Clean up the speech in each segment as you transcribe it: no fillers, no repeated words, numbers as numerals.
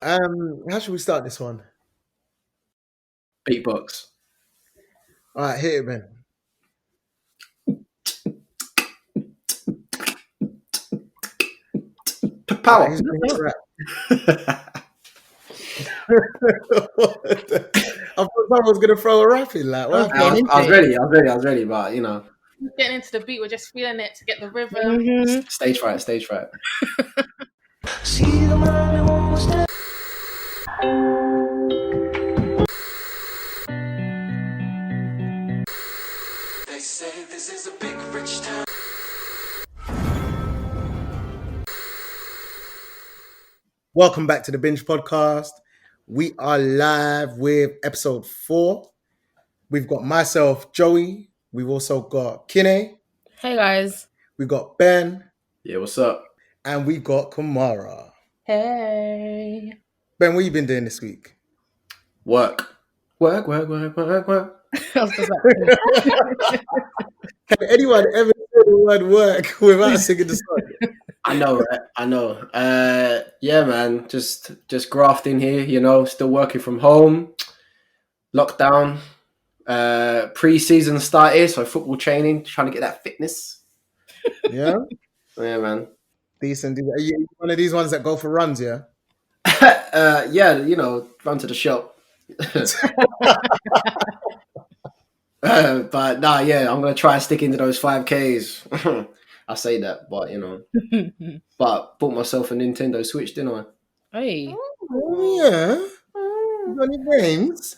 How should we start this one? Beatbox. All right, hit it, man. All right, Power. who's gonna hit rap? I thought someone was gonna throw a rap in. Like, what Okay. happened? I was ready, but you know, Getting into the beat, we're just feeling it to get the rhythm. Mm-hmm. stage fright. They say this is a big rich town. Welcome back to the Binge Podcast. We are live with episode 4. We've got myself, Joey. We've also got Kinney. Hey guys. We've got Ben. Yeah, what's up? And we've got Kamara. Hey. Ben, what you been doing this week? Work. I was just like, Can anyone ever say the word work without singing the song? I know, right? I know. Yeah, man. Just grafting here. You know, still working from home. Lockdown. Pre-season started, so football training, trying to get that fitness. Yeah? Yeah, man. Decent. Are you one of these ones that go for runs, yeah? Yeah, you know, run to the shop. But nah, yeah, I'm gonna try and stick into those 5Ks. I say that, but you know, but bought myself a Nintendo Switch, didn't I? hey. Oh, yeah. You got any games?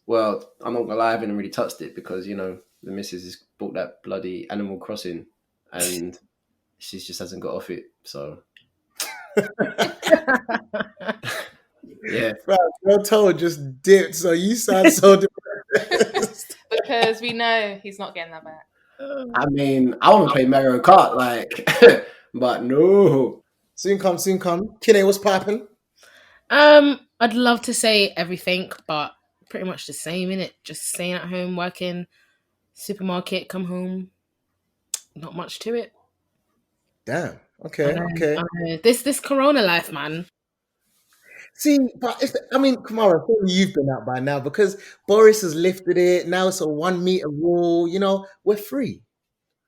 Well, I'm not gonna lie, I haven't really touched it because you know the missus has bought that bloody Animal Crossing, and she just hasn't got off it. So yeah, Bro, your toe just dipped, so you sound so depressed. Because we know he's not getting that back. I mean, I want to play Mario Kart, like, but no. Soon come. Kinney, what's popping? I'd love to say everything, but pretty much the same, innit? Just staying at home, working, supermarket, come home. Not much to it. Damn. Okay. This Corona life, man. See, but Kamara, surely you've been out by now because Boris has lifted it. Now it's a 1 meter rule. You know, we're free.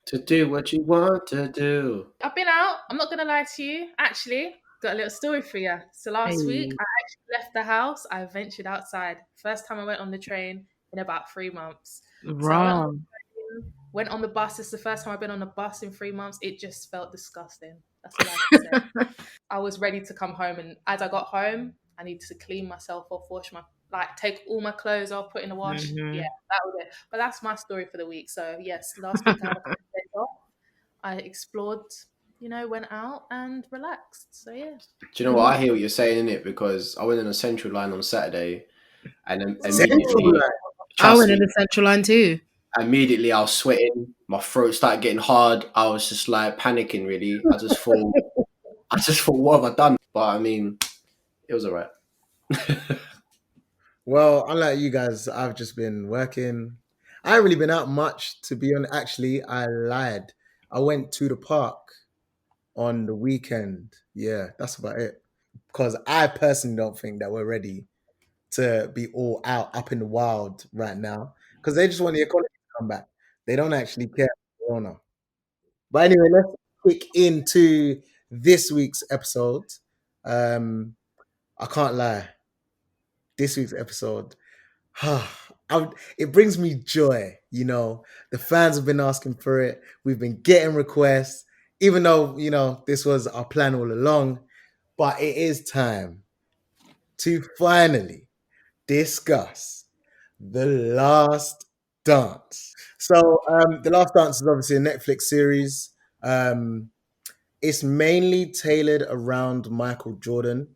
To do what you want to do. I've been out. I'm not going to lie to you. Actually, got a little story for you. So last Hey. week, I actually left the house. I ventured outside. First time I went on the train in about 3 months. Wrong. Went on the bus. It's the first time I've been on a bus in 3 months. It just felt disgusting. That's all I can say. I was ready to come home, and as I got home, I needed to clean myself off, take all my clothes off, put in the wash. Mhm. Yeah, that was it. But that's my story for the week. So yes, last week I had a couple of days off. I explored, went out and relaxed. So yeah. Do you know what? I hear what you're saying in it because I went in a central line on Saturday, and then Central immediately, line? I went in the central line too. immediately I was sweating. My throat started getting hard. I was just like panicking. Really, I just thought, what have I done? But I mean, it was alright. Well, unlike you guys, I've just been working. I haven't really been out much, to be honest. Actually, I lied. I went to the park on the weekend. Yeah, that's about it. Because I personally don't think that we're ready to be all out up in the wild right now. Because they just want the economy to come back. They don't actually care about Corona. But anyway, let's kick into this week's episode. I can't lie. This week's episode, it brings me joy. You know, the fans have been asking for it. We've been getting requests, even though, this was our plan all along. But it is time to finally discuss The Last Dance. So, The Last Dance is obviously a Netflix series. It's mainly tailored around Michael Jordan,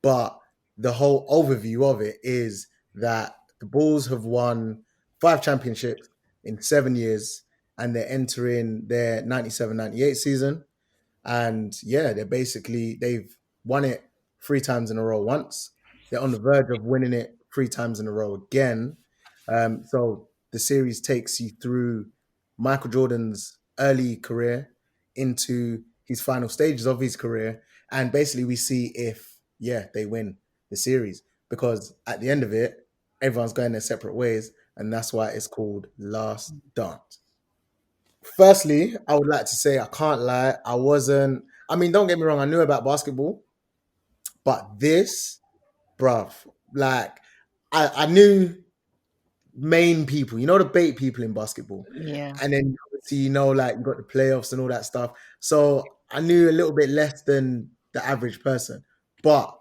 but the whole overview of it is that the Bulls have won 5 championships in 7 years, and they're entering their 97-98 season. And yeah, they've won it 3 times in a row once. They're on the verge of winning it 3 times in a row again. So the series takes you through Michael Jordan's early career into his final stages of his career. And basically we see if, they win the series, because at the end of it, everyone's going their separate ways, and that's why it's called Last Dance. Firstly, I would like to say I can't lie. I wasn't. I mean, don't get me wrong. I knew about basketball, but this, bruv, like I knew main people, the bait people in basketball. Yeah. And then obviously, like you got the playoffs and all that stuff. So I knew a little bit less than the average person. But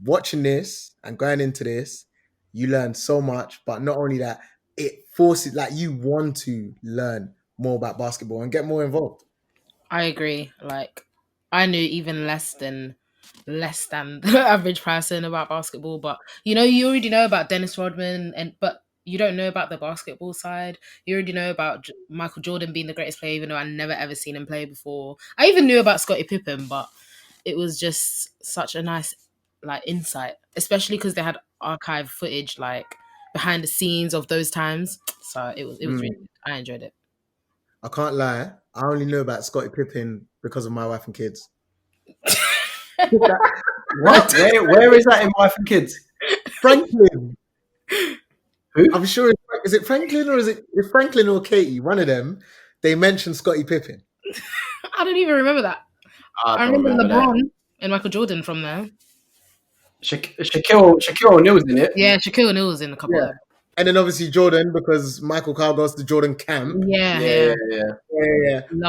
watching this and going into this, you learn so much. But not only that, it forces, like, you want to learn more about basketball and get more involved. I agree. Like, I knew even less than the average person about basketball, but you already know about Dennis Rodman, but you don't know about the basketball side. You already know about Michael Jordan being the greatest player, even though I never ever seen him play before. I even knew about Scottie Pippen, but it was just such a nice insight, especially because they had archive footage behind the scenes of those times. So it was really good. I enjoyed it. I can't lie. I only knew about Scottie Pippen because of My Wife and Kids. What? Where is that in Wife and Kids? Franklin. Who? I'm sure. Is it Franklin or is it Franklin or Katie? One of them. They mentioned Scottie Pippen. I don't even remember that. I remember LeBron and Michael Jordan from there. Shaquille O'Neal's in it. Yeah, Shaquille O'Neal was in a couple of them. And then obviously Jordan, because Michael Kyle goes to Jordan camp. Yeah.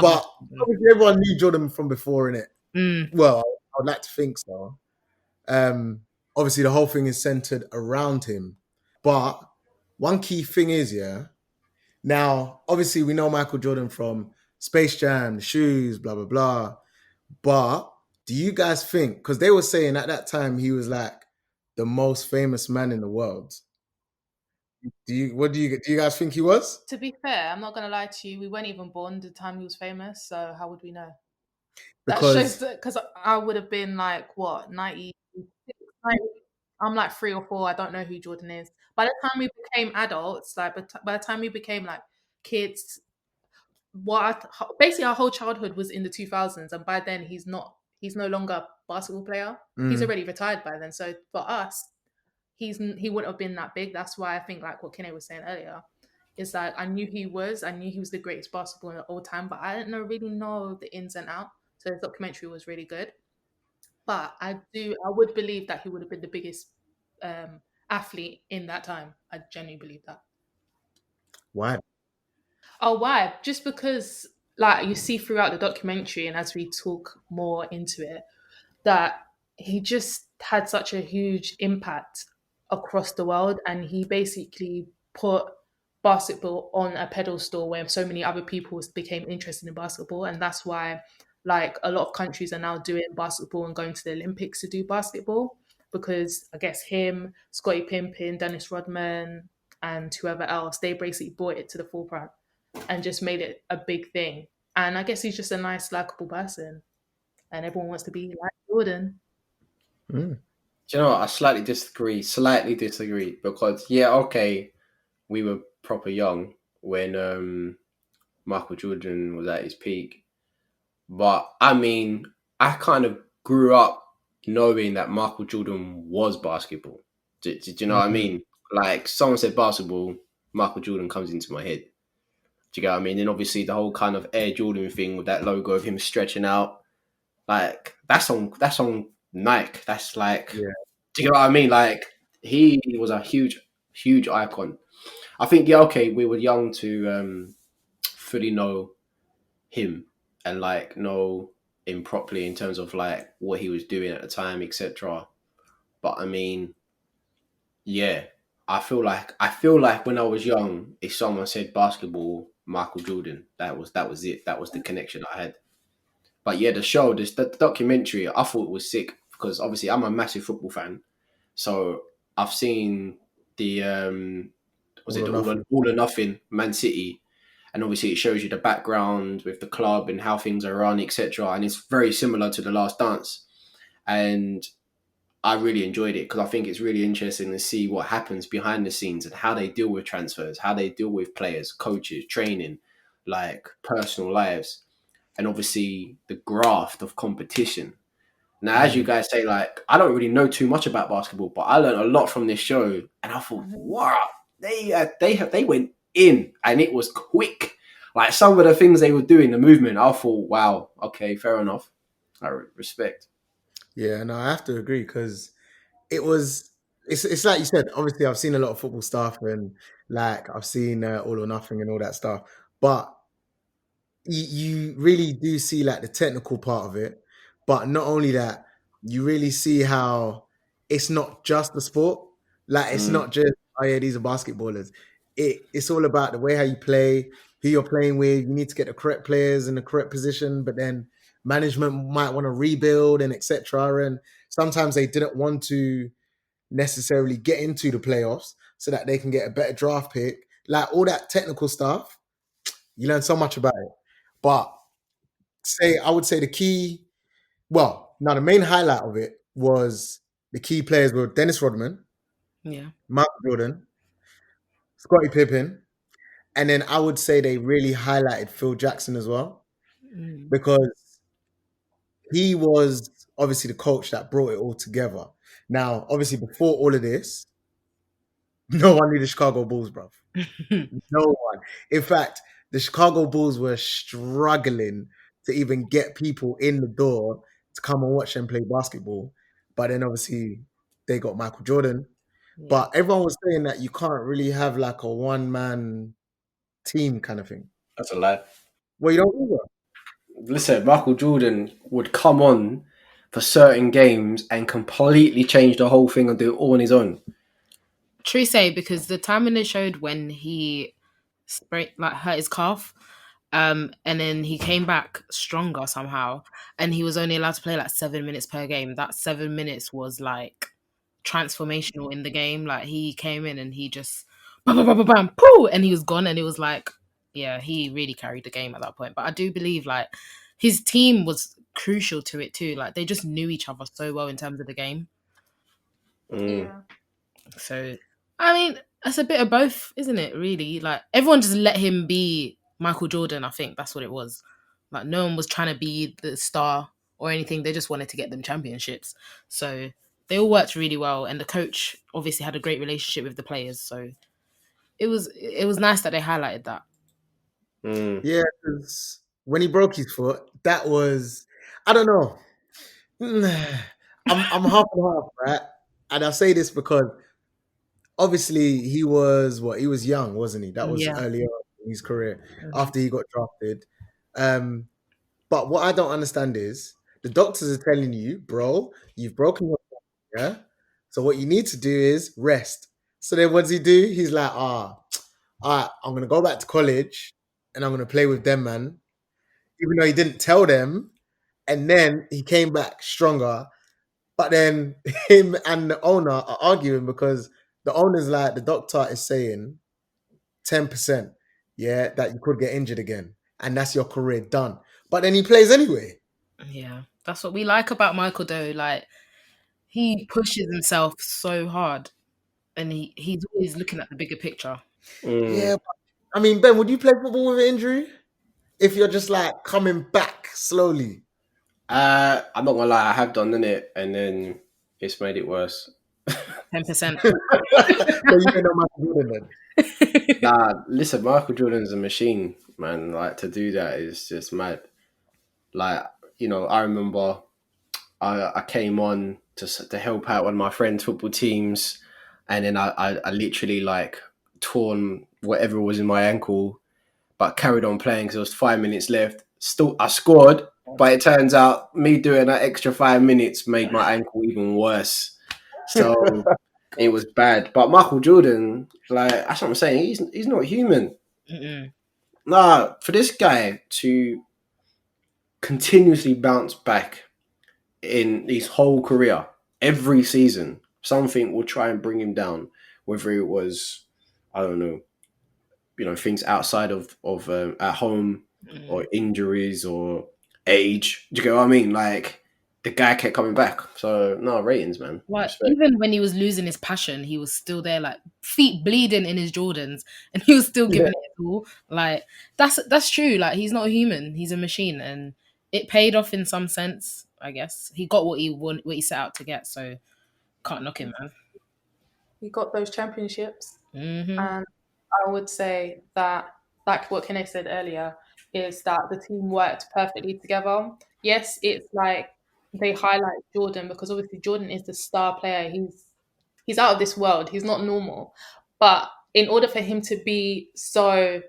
But obviously everyone knew Jordan from before, innit? Well, I would like to think so. Obviously the whole thing is centered around him. But one key thing is, now obviously we know Michael Jordan from Space Jam, the shoes, blah, blah, blah. But do you guys think, because they were saying at that time he was like the most famous man in the world. Do you guys think he was? To be fair, I'm not going to lie to you. We weren't even born the time he was famous. So how would we know? Because that shows that, because I would have been 90. I'm 3 or 4. I don't know who Jordan is. By the time we became adults, by the time we became kids, basically our whole childhood was in the 2000s, and by then he's no longer a basketball player. He's already retired by then. So for us, he wouldn't have been that big. That's why I think what Kene was saying earlier is I knew he was the greatest basketball of all time, but I didn't really know the ins and outs. So the documentary was really good. But I would believe that he would have been the biggest athlete in that time. I genuinely believe that. Why? Oh, why? Just because you see throughout the documentary, and as we talk more into it, that he just had such a huge impact across the world, and he basically put basketball on a pedestal where so many other people became interested in basketball, and that's why a lot of countries are now doing basketball and going to the Olympics to do basketball, because I guess him, Scottie Pippen, Dennis Rodman, and whoever else, they basically brought it to the forefront and just made it a big thing. And I guess he's just a nice, likable person, and everyone wants to be like Jordan. Do you know what? I slightly disagree, because we were proper young when Michael Jordan was at his peak. But I mean, I kind of grew up knowing that Michael Jordan was basketball. Do you know what I mean? Someone said basketball, Michael Jordan comes into my head. Do you get what I mean? And obviously the whole kind of Air Jordan thing with that logo of him stretching out, that's on Nike. That's do you get what I mean? He was a huge, huge icon. I think, we were young to fully know him and know him properly in terms of what he was doing at the time, etc. But I mean, I feel like when I was young, if someone said basketball, Michael Jordan, that was it. That was the connection I had. But the documentary, I thought it was sick because obviously I'm a massive football fan. So I've seen the All or Nothing, Man City, and obviously it shows you the background with the club and how things are run, etc. And it's very similar to The Last Dance. And I really enjoyed it because I think it's really interesting to see what happens behind the scenes and how they deal with transfers, how they deal with players, coaches, training, personal lives, and obviously the graft of competition. Now, as you guys say, like, I don't really know too much about basketball, but I learned a lot from this show, and I thought, wow, they went in, and it was quick. Like some of the things they were doing, the movement, I thought, wow, okay, fair enough. I respect. Yeah, no, I have to agree because it was. It's like you said. Obviously, I've seen a lot of football stuff, and like I've seen All or Nothing and all that stuff. But you really do see like the technical part of it. But not only that, you really see how it's not just the sport. Like it's not just, oh yeah, these are basketballers. It's all about the way how you play, who you're playing with. You need to get the correct players in the correct position, but then management might want to rebuild and etc. And sometimes they didn't want to necessarily get into the playoffs so that they can get a better draft pick. Like all that technical stuff, you learn so much about it. But I would say the key, well, now the main highlight of it was the key players were Dennis Rodman, Yeah. Michael Jordan, Scottie Pippen, and then I would say they really highlighted Phil Jackson as well because he was obviously the coach that brought it all together. Now, obviously, before all of this, no one knew the Chicago Bulls, bruv. No one. In fact, the Chicago Bulls were struggling to even get people in the door to come and watch them play basketball. But then obviously they got Michael Jordan. But everyone was saying that you can't really have like a one-man team kind of thing. That's a lie. Well, you don't either. Listen, Michael Jordan would come on for certain games and completely change the whole thing and do it all on his own. True say, because the time when they showed when he hurt his calf, and then he came back stronger somehow, and he was only allowed to play like 7 minutes per game. That 7 minutes was like transformational in the game. Like he came in and he just bam, bam, bam, bam, bam, pooh, and he was gone. And it was like, yeah, he really carried the game at that point. But I do believe like his team was crucial to it too. Like they just knew each other so well in terms of the game. Yeah. So, I mean, that's a bit of both, isn't it, really? Like, everyone just let him be Michael Jordan, I think. That's what it was. Like, no one was trying to be the star or anything. They just wanted to get them championships. So, they all worked really well. And the coach obviously had a great relationship with the players. So, it was nice that they highlighted that. Yeah, because when he broke his foot, that was, I don't know. I'm half and half, right? And I say this because obviously he was young, wasn't he? That was Yeah. early on in his career after he got drafted. But what I don't understand is the doctors are telling you, bro, you've broken your foot, yeah? So what you need to do is rest. So then what does he do? He's like, all right, I'm gonna go back to college and I'm gonna play with them, man. Even though he didn't tell them, and then he came back stronger. But then him and the owner are arguing because the owner's like, the doctor is saying 10%, yeah, that you could get injured again. And that's your career done. But then he plays anyway. Yeah. That's what we like about Michael, though. Like, he pushes himself so hard. And he's always looking at the bigger picture. Yeah. But, I mean, Ben, would you play football with an injury? If you're just like coming back slowly? I'm not gonna lie, I have done it, and then it's made it worse. 10%. So you don't know Michael Jordan then? Nah, listen, Michael Jordan's a machine, man. Like to do that is just mad. Like, you know, I remember I came on to help out one of my friends' football teams, and then I literally like torn whatever was in my ankle, but carried on playing because there was 5 minutes left. Still, I scored, but it turns out me doing that extra 5 minutes made my ankle even worse. So it was bad. But Michael Jordan, like that's what I'm saying, he's not human. Nah, for this guy to continuously bounce back in his whole career, every season, something will try and bring him down. Whether it was, I don't know, you know, things outside of at home or injuries or age. Do you get what I mean? Like the guy kept coming back. So no ratings, man. Like Respect. even when he was losing his passion, he was still there, like feet bleeding in his Jordans, and he was still giving it all. Like that's true. Like he's not a human; he's a machine, and it paid off in some sense. I guess he got what he set out to get. So can't knock him, man. He got those championships. Mm-hmm. And I would say that, like what Kene said earlier, is that the team worked perfectly together. Yes, it's like they highlight Jordan because obviously Jordan is the star player. He's out of this world. He's not normal. But in order for him to be so,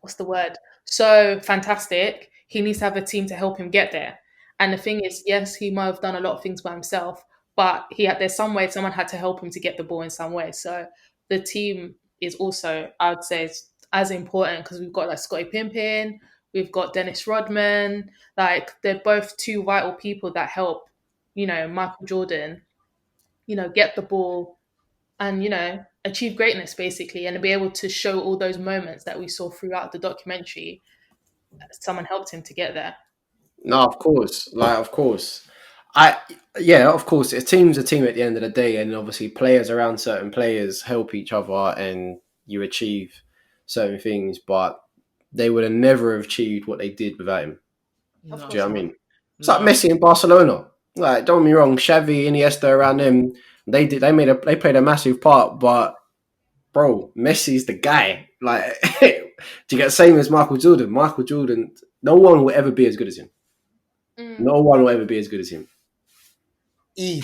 what's the word? So fantastic, he needs to have a team to help him get there. And the thing is, yes, he might have done a lot of things by himself, but there's some way someone had to help him to get the ball in some way. So the team is also, I would say, as important because we've got like Scottie Pippen, we've got Dennis Rodman. Like they're both two vital people that help, Michael Jordan, get the ball and achieve greatness basically, and be able to show all those moments that we saw throughout the documentary. Someone helped him to get there. No, of course. Of course. Of course. A team's a team at the end of the day, and obviously players around certain players help each other and you achieve certain things, but they would have never achieved what they did without him. No. Do you know what I mean? It's like Messi in Barcelona. Like, don't get me wrong, Xavi, Iniesta around them, they played a massive part, but bro, Messi's the guy. Like, do you get the same as Michael Jordan? Michael Jordan, no one will ever be as good as him. No one will ever be as good as him.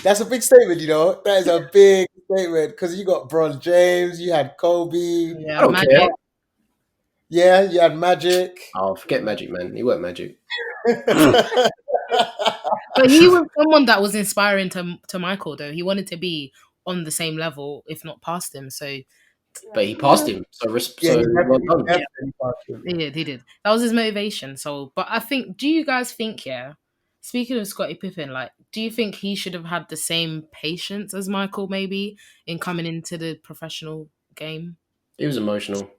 That's a big statement, That is a big statement because you got Bron James, you had Kobe. Yeah, I don't care. Yeah, you had Magic. Oh, forget Magic, man. He weren't Magic. But he was someone that was inspiring to Michael, though. He wanted to be on the same level, if not past him. So, but he passed him. So, well done. He did. That was his motivation. So, but I think, do you guys think, speaking of Scottie Pippen, like, do you think he should have had the same patience as Michael, maybe, in coming into the professional game? He was emotional.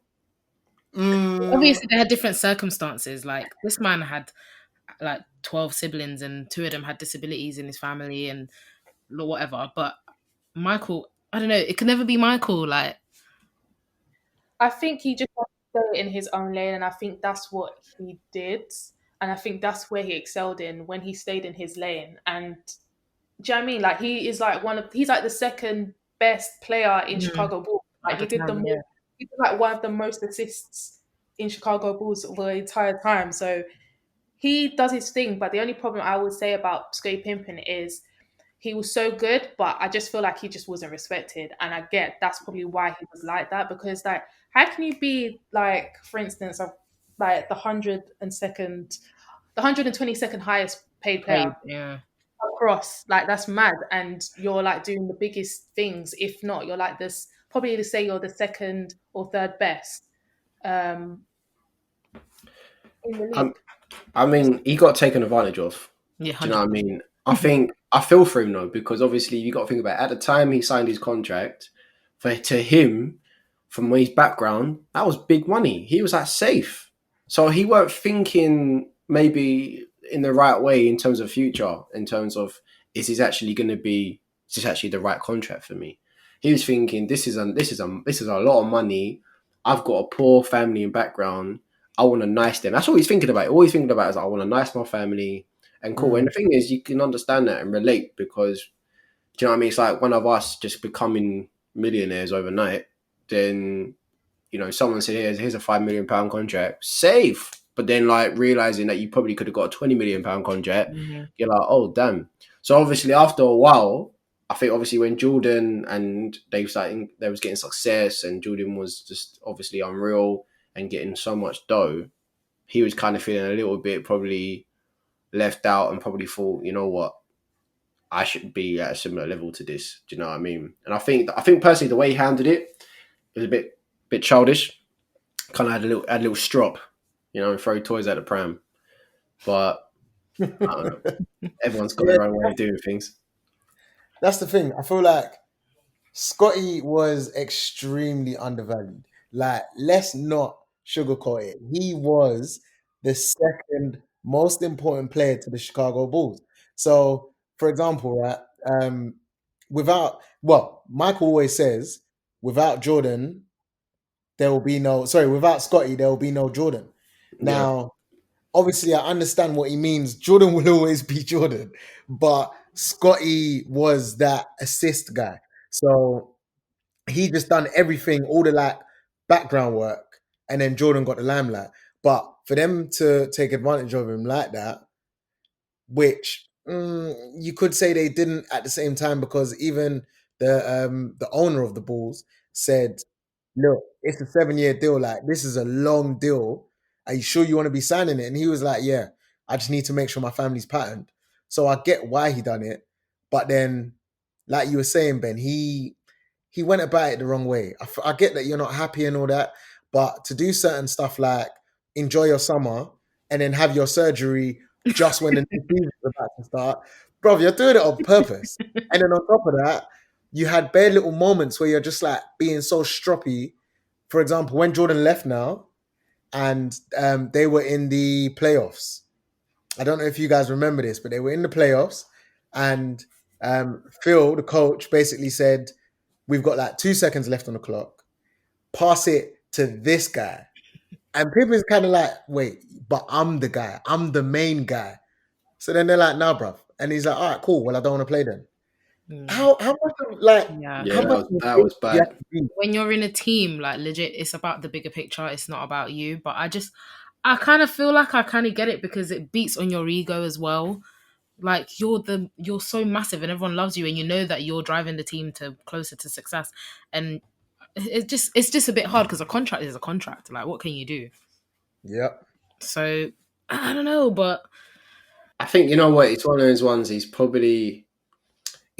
Obviously, they had different circumstances. Like, this man had, 12 siblings and 2 of them had disabilities in his family and whatever. But Michael, I don't know, it could never be Michael. Like, I think he just wants to stay in his own lane, and I think that's what he did. And I think that's where he excelled in, when he stayed in his lane. And do you know what I mean? Like, he is like he's like the second best player in Chicago Bulls. Like, he did like one of the most assists in Chicago Bulls the entire time. So he does his thing. But the only problem I would say about Scottie Pippen is he was so good, but I just feel like he just wasn't respected. And I get that's probably why he was like that, because like, how can you be like, for instance, like the 122nd highest paid player across, like that's mad, and you're like doing the biggest things. If not, you're like this, probably to say you're the second or third best in the league. I mean, he got taken advantage of. Yeah, do you know what I mean? I think I feel for him though, because obviously you got to think about it. At the time he signed his contract, to him, from his background, that was big money. He was like safe, so he weren't thinking maybe in the right way in terms of future. In terms of, is this actually the right contract for me? He was thinking, this is a lot of money. I've got a poor family and background. I want to nice them. That's all he's thinking about. All he's thinking about is, I want to nice my family and cool. And the thing is, you can understand that and relate, because, do you know what I mean? It's like one of us just becoming millionaires overnight. Then, someone said, here's a £5 million contract, safe. But then, like, realizing that you probably could have got a £20 million contract, you're like, oh, damn. So obviously, after a while, I think obviously when Jordan and they was getting success, and Jordan was just obviously unreal and getting so much dough, he was kind of feeling a little bit probably left out, and probably thought, you know what, I should be at a similar level to this. Do you know what I mean? And I think personally the way he handled it was a bit childish. Kind of had a little strop, and throw toys at the pram. But I don't know. Everyone's got their own way of doing things. That's the thing. I feel like Scotty was extremely undervalued. Like, let's not sugarcoat it. He was the second most important player to the Chicago Bulls. So, for example, right, Michael always says, without Jordan, without Scotty, there will be no Jordan. Now, obviously I understand what he means. Jordan will always be Jordan, but Scotty was that assist guy. So he just done everything, all the like background work, and then Jordan got the limelight. But for them to take advantage of him like that, which you could say they didn't at the same time, because even the owner of the Bulls said, "Look, it's a 7-year deal. Like this is a long deal. Are you sure you want to be signing it?" And he was like, "Yeah, I just need to make sure my family's patterned." So I get why he done it, but then, like you were saying, Ben, he went about it the wrong way. I get that you're not happy and all that, but to do certain stuff like enjoy your summer and then have your surgery just when the new season's about to start, bro, you're doing it on purpose. And then on top of that, you had bare little moments where you're just like being so stroppy. For example, when Jordan left now and they were in the playoffs. I don't know if you guys remember this, but they were in the playoffs and Phil, the coach, basically said, "We've got like 2 seconds left on the clock. Pass it to this guy." And Pippen's kind of like, "Wait, but I'm the guy. I'm the main guy." So then they're like, "Nah, bruv." And he's like, "All right, cool. Well, I don't want to play then." How much of like Yeah. Yeah, how that much was, of a that thing was do you have bad. to be? When you're in a team, like legit, it's about the bigger picture. It's not about you. But I kind of feel like I kind of get it because it beats on your ego as well. Like you're so massive and everyone loves you, and you know that you're driving the team to closer to success. And it's just a bit hard because a contract is a contract. Like, what can you do? Yep. So I don't know, but I think, you know what, it's one of those ones. It's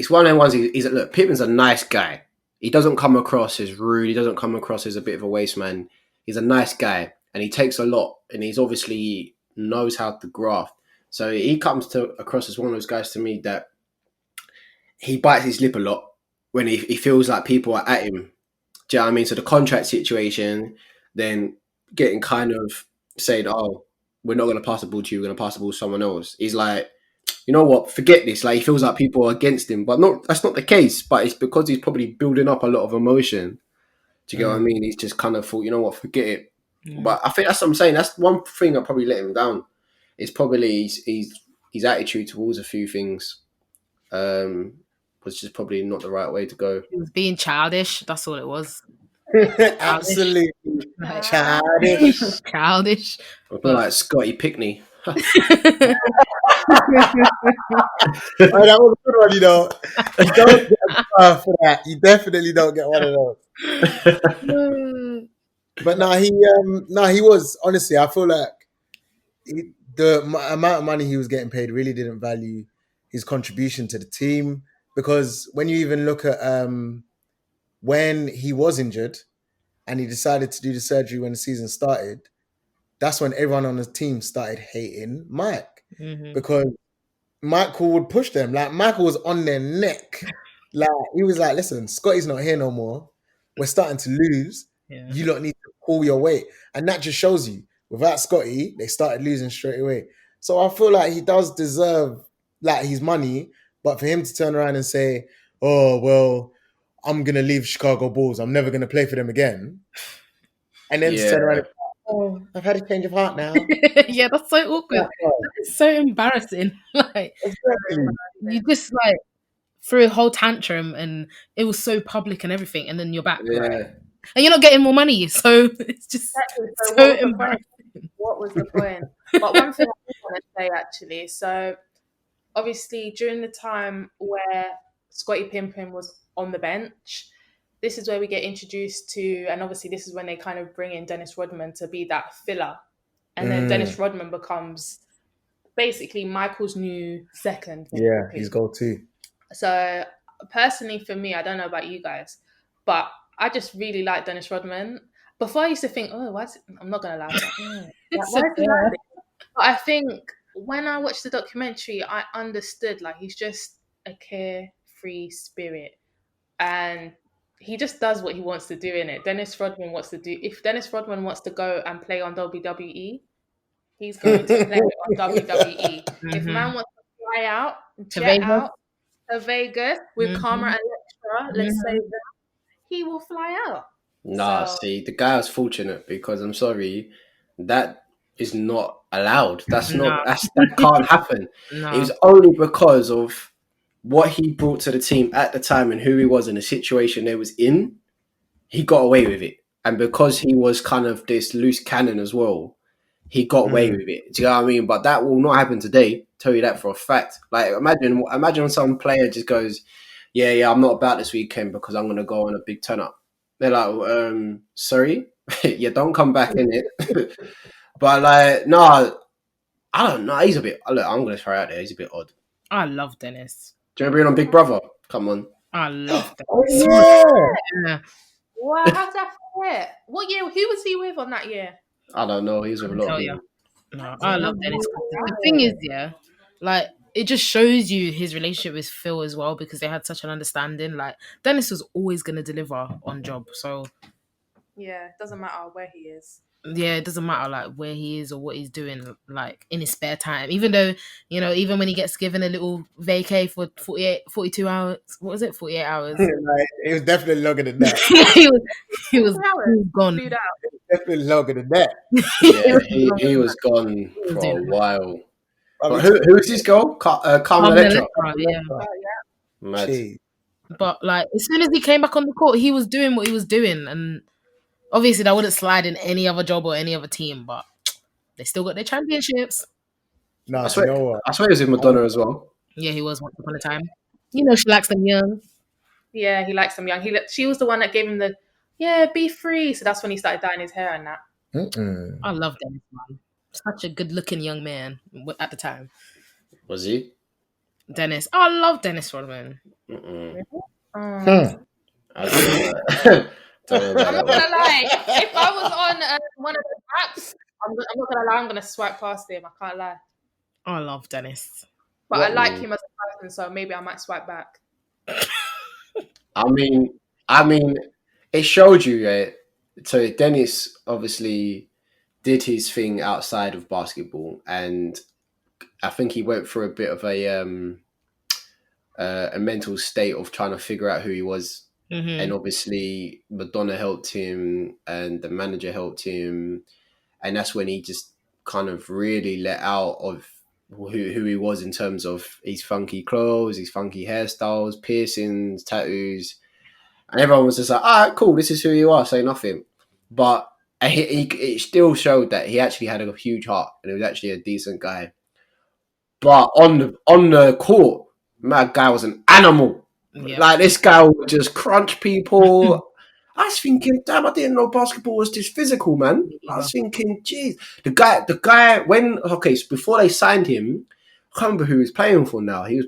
one of those ones. Look, Pittman's a nice guy. He doesn't come across as rude. He doesn't come across as a bit of a waste man. He's a nice guy, and he takes a lot, and he's obviously knows how to graft. So he comes across as one of those guys to me that he bites his lip a lot when he feels like people are at him. Do you know what I mean? So the contract situation, then getting kind of said, "Oh, we're not going to pass the ball to you. We're going to pass the ball to someone else." He's like, "You know what? Forget this." Like he feels like people are against him, but that's not the case. But it's because he's probably building up a lot of emotion. Do you get what I mean? He's just kind of thought, you know what? Forget it. But I think that's what I'm saying. That's one thing that probably let him down. It's probably his attitude towards a few things. Was just probably not the right way to go. it was being childish. That's all it was. Absolutely Like, childish. childish. I feel like Scotty Pickney. Oh, that was a good one, you know. You don't get a star for that. You definitely don't get one of those. But he was, honestly, I feel like the amount of money he was getting paid really didn't value his contribution to the team, because when you even look at when he was injured and he decided to do the surgery when the season started, that's when everyone on the team started hating Mike, because Michael would push them. Like Michael was on their neck. Like he was like, "Listen, Scotty's not here no more. We're starting to lose. Yeah. You lot need to pull your weight." And that just shows you, without Scotty, they started losing straight away. So I feel like he does deserve like his money, but for him to turn around and say, "Oh well, I'm gonna leave Chicago Bulls. I'm never gonna play for them again," and then to turn around and say, "Oh, I've had a change of heart now." Yeah, that's so awkward. It's so embarrassing. Like Exactly. you just like threw a whole tantrum and it was so public and everything, and then you're back, Yeah. right? And you're not getting more money, so it's just Exactly. So so embarrassing. what was the point? But one thing I want to say actually, so obviously during the time where Scotty Pimpin was on the bench, this is where we get introduced to, and obviously this is when they kind of bring in Dennis Rodman to be that filler. And then Dennis Rodman becomes basically Michael's new second. Yeah, his go-to. So personally for me, I don't know about you guys, but I just really like Dennis Rodman. Before I used to think, oh, I'm not gonna lie. It's Why so is he like this? But I think when I watched the documentary, I understood like he's just a carefree spirit, and he just does what he wants to do in it. Dennis Rodman wants to do. If Dennis Rodman wants to go and play on WWE, he's going to play on WWE. If man wants to fly out, To jet Vegas. out to Vegas with Karma and Electra, let's say that, he will fly out. Nah, So- see, the guy was fortunate because I'm sorry, that is not allowed. That No. can't happen. No. It was only because of what he brought to the team at the time and who he was and the situation they was in. He got away with it, and because he was kind of this loose cannon as well, he got away with it. Do you know what I mean? But that will not happen today. Tell you that for a fact. Like imagine some player just goes, yeah, I'm not about this weekend because I'm gonna go on a big turn up. They're like, sorry, yeah, don't come back in it. But like, no, I don't know. He's a bit. Look, I'm gonna try out there. He's a bit odd. I love Dennis. Do you want to bring on Big Brother? Come on. I love Dennis. Oh, yeah. Yeah. Wow, how did I forget? What year? Who was he with on that year? I don't know. He's with a lot of people. No, I love Dennis. The thing is, yeah, like it just shows you his relationship with Phil as well because they had such an understanding. Like Dennis was always gonna deliver on job, so Yeah, it doesn't matter where he is. yeah, it doesn't matter like where he is or what he's doing, like in his spare time. Even though, you know, even when he gets given a little vacay for 42 hours, what was it, 48 hours? Like, it was definitely longer than that. he was gone. Flew out. Definitely longer than that. Yeah, he was gone for a while. I But mean, who is this girl? Carmen Electra. Yeah. Mad. gee. But like as soon as he came back on the court, he was doing what he was doing, and obviously that wouldn't slide in any other job or any other team. But they still got their championships. No, I you swear, know what? I swear he was with Madonna as well. Yeah, he was once upon a time. You know, she likes them young. Yeah, he likes them young. She was the one that gave him the be free. So that's when he started dyeing his hair and that. Mm-mm. I love Dennis, man. Such a good-looking young man at the time. Was he? Dennis, I love Dennis Rodman. Mm-mm. Um, I don't know. Don't know about I'm not that one. gonna lie. If I was on one of the apps, I'm not gonna lie. I'm gonna swipe past him. I can't lie. I love Dennis. But What I like one? him as a person, so maybe I might swipe back. I mean, it showed you, right? So Dennis obviously did his thing outside of basketball, and I think he went through a bit of a mental state of trying to figure out who he was. Mm-hmm. And obviously Madonna helped him and the manager helped him, and that's when he just kind of really let out of who he was in terms of his funky clothes, his funky hairstyles, piercings, tattoos, and everyone was just like, all right, cool, this is who you are, say nothing. But it still showed that he actually had a huge heart and he was actually a decent guy. But on the court, that guy was an animal. Yeah. Like, this guy would just crunch people. I was thinking, damn, I didn't know basketball was this physical, man. I was thinking, geez. The guy, so before they signed him, I can't remember who he was playing for now. He was,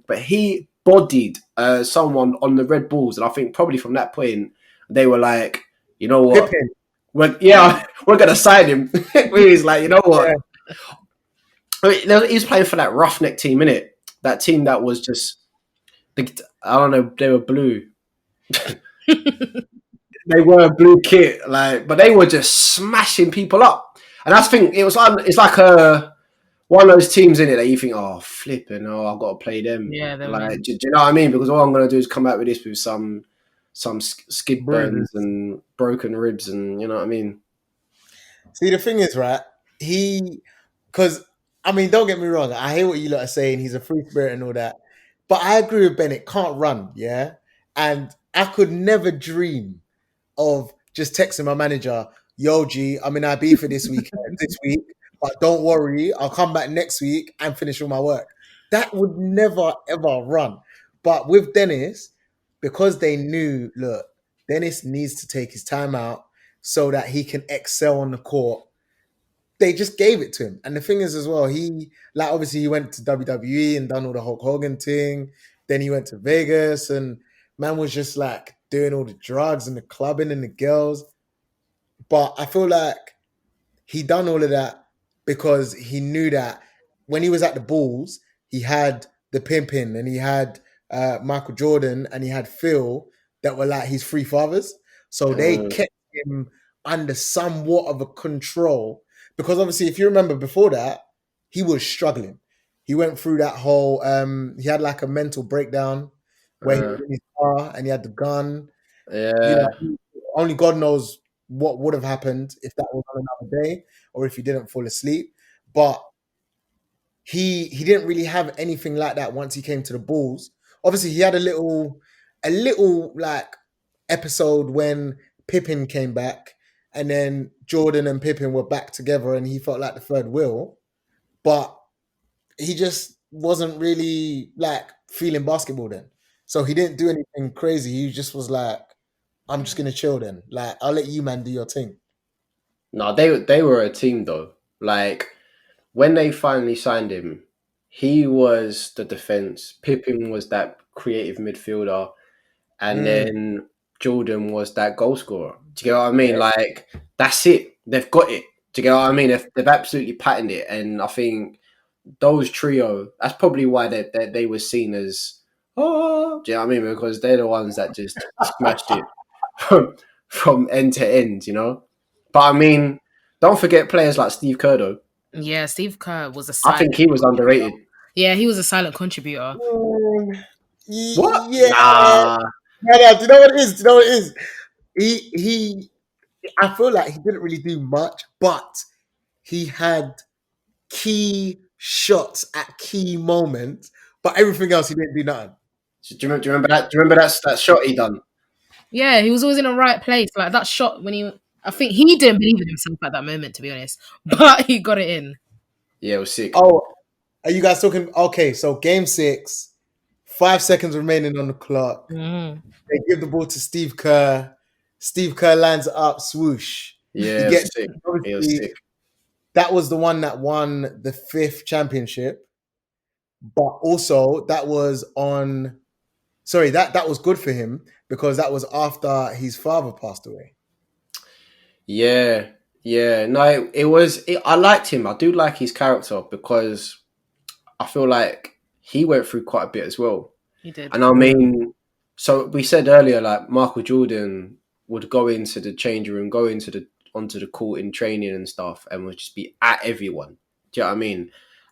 but he bodied someone on the Red Bulls. And I think probably from that point, they were like, you know what? Pippin. We're going to sign him. He's like, you know what? Yeah. He was playing for that roughneck team, innit? That team that was just, I don't know, they were blue. They were a blue kit, but they were just smashing people up. And I think it's like one of those teams in it that you think, oh, flipping, I've got to play them. Yeah, do you know what I mean? Because all I'm going to do is come out with this with some skid burns and broken ribs, and you know what I mean. See, the thing is, right? Because I mean, don't get me wrong. I hear what you lot are saying. He's a free spirit and all that. But I agree with Bennett. Can't run, yeah? And I could never dream of just texting my manager, yo, G, I'm in IB for this week, but don't worry, I'll come back next week and finish all my work. That would never, ever run. But with Dennis, because they knew, look, Dennis needs to take his time out so that he can excel on the court, they just gave it to him. And the thing is as well, obviously he went to WWE and done all the Hulk Hogan thing. Then he went to Vegas and man was just like doing all the drugs and the clubbing and the girls. But I feel like he done all of that because he knew that when he was at the Bulls, he had the pimping and he had Michael Jordan and he had Phil that were like his three fathers. So they kept him under somewhat of a control. Because obviously, if you remember before that, he was struggling. He went through that whole, he had like a mental breakdown where he was in his car and he had the gun. Yeah. Only God knows what would have happened if that was on another day or if he didn't fall asleep. But he didn't really have anything like that once he came to the Bulls. Obviously, he had a little like episode when Pippen came back, and then Jordan and Pippen were back together, and he felt like the third wheel. But he just wasn't really like feeling basketball then. So he didn't do anything crazy. He just was like, I'm just gonna chill then. Like, I'll let you man do your thing. No, they were a team though. Like when they finally signed him, he was the defense. Pippen was that creative midfielder, and then Jordan was that goal scorer. Do you get what I mean? Yeah. Like that's it. They've got it. Do you get what I mean? They've absolutely patterned it, and I think those trio. That's probably why they were seen as. Oh, do you know what I mean? Because they're the ones that just smashed it from end to end. You know. But I mean, don't forget players like Steve Kerr though. Yeah, Steve Kerr was a I silent. think he was underrated. Yeah, he was a silent contributor. What? Yeah. Nah. Yeah, do you know what it is? Do you know what it is? He I feel like he didn't really do much, but he had key shots at key moments, but everything else he didn't do nothing. Do you remember that? Do you remember that shot he done? Yeah, he was always in the right place. Like that shot when I think he didn't believe in himself at that moment, to be honest. But he got it in. Yeah, it was sick. Oh, are you guys talking? Okay, so game 6, 5 seconds remaining on the clock. Mhm. They give the ball to Steve Kerr. Steve Kerr lands it up, swoosh. Yeah, He it gets was sick. It obviously was sick. that was the one that won the 5th championship, but also that was on. Sorry, that was good for him because that was after his father passed away. Yeah, yeah. No, it was. I liked him. I do like his character because I feel like he went through quite a bit as well. He did. And I mean, so we said earlier, like Michael Jordan would go into the change room, go onto the court in training and stuff, and would just be at everyone. Do you know what I mean?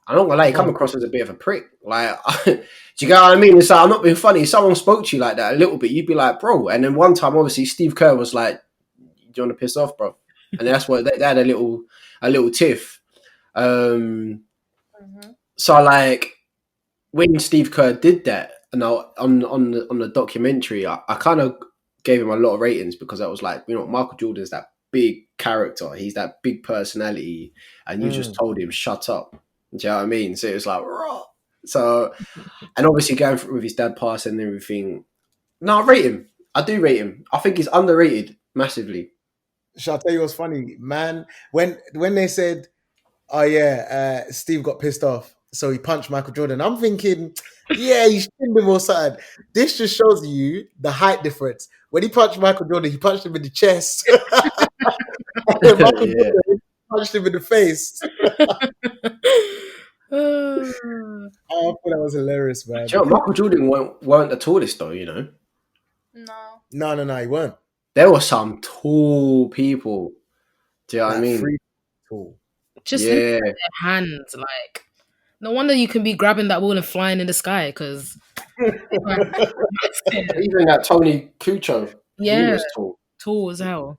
I'm not gonna lie, he come across as a bit of a prick. Like, do you get what I mean? It's like, I'm not being funny. If someone spoke to you like that a little bit, you'd be like, bro. And then one time, obviously, Steve Kerr was like, "Do you want to piss off, bro?" And that's what they had a little tiff. So like when Steve Kerr did that, and on the documentary, I kind of gave him a lot of ratings because I was like, you know, Michael Jordan's that big character, he's that big personality, and you just told him shut up. Do you know what I mean? So it was like, raw. So, and obviously going through with his dad passing and everything. No, I rate him. I do rate him. I think he's underrated massively. Shall I tell you what's funny, man? When they said, "Oh yeah, Steve got pissed off, so he punched Michael Jordan," I'm thinking, yeah, he shinned him or something. This just shows you the height difference. When he punched Michael Jordan, he punched him in the chest. Michael Yeah. Jordan punched him in the face. Uh, I thought that was hilarious, man. Do you know, Michael Jordan weren't the tallest though, you know. No. No, he weren't. There were some tall people. Do you know what I Like, mean? free tall. just look Yeah. at their hands. Like, no wonder you can be grabbing that ball and flying in the sky because. Even that Tony Kucho, he Yeah, was tall. tall as hell.